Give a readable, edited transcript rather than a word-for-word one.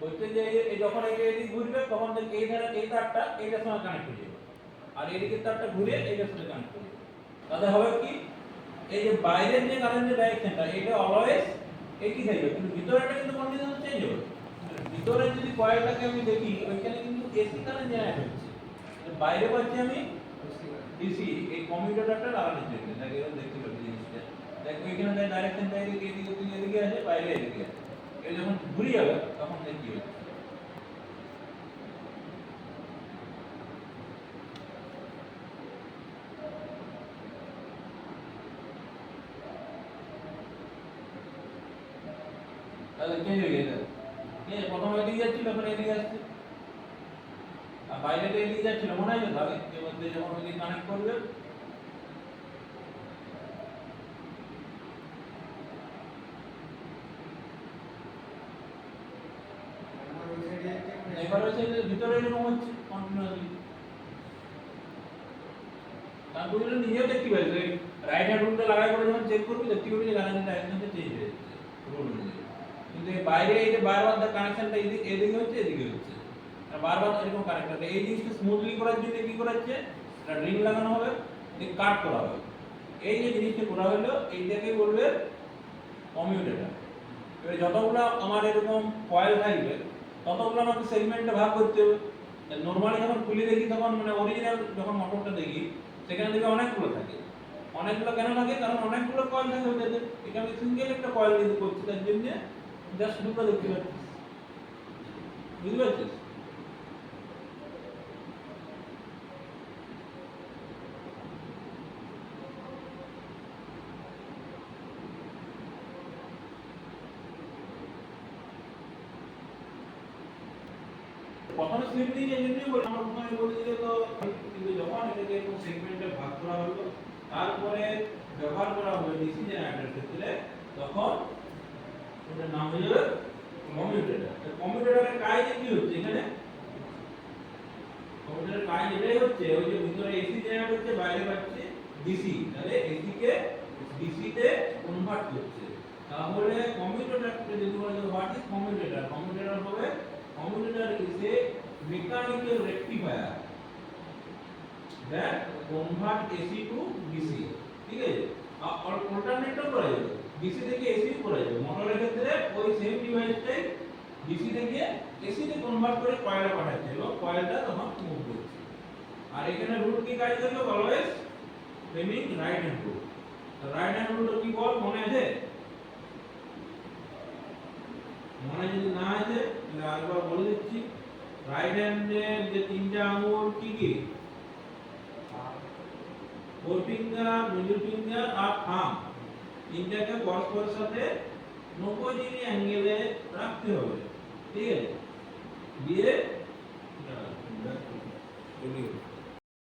বলতে যে এই যখন এদিকে ঘুরবে তখন এই ধারে এই তারটা এইটার সঙ্গে কানেক্ট হয়ে যাবে, আর এদিকে তারটা ঘুরে এইটার সাথে কানেক্ট হয়ে যাবে। তাহলে হবে কি, এই যে বাইরের যে কারেন্টের ডাইরেকশনটা এটা অলওয়েজ একই থাকবে, কিন্তু ভিতরেরটা কিন্তু কন্ডিশন চেঞ্জ হবে। ভিতরে যদি কয়েলটাকে আমি দেখি ওইখানে কিন্তু এসি কারেন্ট জেনারেট হচ্ছে, বাইরে পাচ্ছি আমি ডিসি। এই কমিউটেটরটা লাগানোর জন্য দেখো, এরকম দেখতে পাচ্ছি জিনিসটা। দেখো এখানে তাই ডাইরেকশন তাই এদিকে আছে, বাইরে এদিকে আছে। এই যখন ঘুরে যাবে তখন দেখি হচ্ছে। তাহলে চেঞ্জ হয়ে গেছে। ঠিক আছে, প্রথমে এদিকে যাচ্ছিল, এখন এদিকে আসছে। আর বাইরে তো এদিকে যাচ্ছিল, মনে হয় তো আগে এর মধ্যে যখন ওদিকে কানেক্ট করবে এবার হচ্ছে ভিতরে এরকম হচ্ছে কন্টিনিউয়াসলি। তারপর এটা নিজেও দেখতে পাচ্ছি, রাইট হ্যান্ড রুলটা লাগাই করে যখন চেক করবি দেখতে পাবি যে কানেকশনটা একদম চেঞ্জ হয়ে যাচ্ছে রুল অনুযায়ী। কিন্তু এই বাইরে এই যে বারবার দা কানেকশনটা এদিকে হচ্ছে এদিকে হচ্ছে, আর বারবার এরকম কানেক্ট হবে। এই জিনিসটা স্মুথলি করার জন্য কি করা হচ্ছে, একটা রিং লাগানো হবে, দিয়ে কাট করা হবে। এই যে জিনিসটা করা হলো এইটাকে বলবে কমিউটেটর। এবার যতগুলো আমার এরকম কয়েল থাকবে ততগুলো আমাকে সেগমেন্টে ভাগ করতে হবে। নরমালি যখন খুলে দেখি তখন মানে অরিজিনাল যখন মোটরটা দেখি সেখানে দেখি অনেকগুলো থাকে। অনেকগুলো কেন থাকে, কারণ অনেকগুলো কয়েল থাকে ওটাতে। এটা আমি সিঙ্গেল একটা কয়েল দিয়ে করছি, তার জন্য জাস্ট দুটো দেখতে পাচ্ছি। বুঝতে পারছিস? প্রথমে স্লিপ দিয়ে এই জন্যই বলি, আমরা প্রথমে বলেছি তো, কিন্তু যখন এটাকে একটু সেগমেন্টে ভাগ করা হলো তারপরে ব্যবহার করা হবে ডিসি জেনারেটরের ক্ষেত্রে, তখন এটার নাম হয়ে যাবে কমিউটেটর। কমিউটেটরের কাজ কি হচ্ছে এখানে, কমিউটেটরের কাজ এটাই হচ্ছে, ওই যে ভিতরে এসি জেনারেট হচ্ছে, বাইরে পাচ্ছে ডিসি, তাহলে এসি কে ডিসি তে কনভার্ট করছে। তাহলে কমিউটেটরকে যদি বলা যায় হোয়াট ইজ কমিউটেটর, কমিউটেটর হবে commutator is a mechanical rectifier that convert AC to DC। ঠিক আছে, আর অল্টারনেটও করা যাবে, DC থেকে AC করা যাবে। মোটরের ক্ষেত্রে ওই সেম ডিভাইসটাই DC থেকে AC তে কনভার্ট করে কয়েলে পাঠাচ্ছে এবং কয়েলটা তখন মুভ করছে। আর এখানে রুট কি কাজ করবে, always Fleming right hand rule. Right hand রুলটা কি বল, মনে আছে? মনে যদি না আছে তাহলে আরেকবার বলে দিচ্ছি। রাইট হ্যান্ডের যে তিনটা আঙুল কি কি, ফোর ফিঙ্গার, মিডল ফিঙ্গার আর থাম্ব, তিনটাকে পরস্পরের সাথে 90 ডিগ্রি অ্যাঙ্গেলে রাখতে হবে। ঠিক আছে, দিয়ে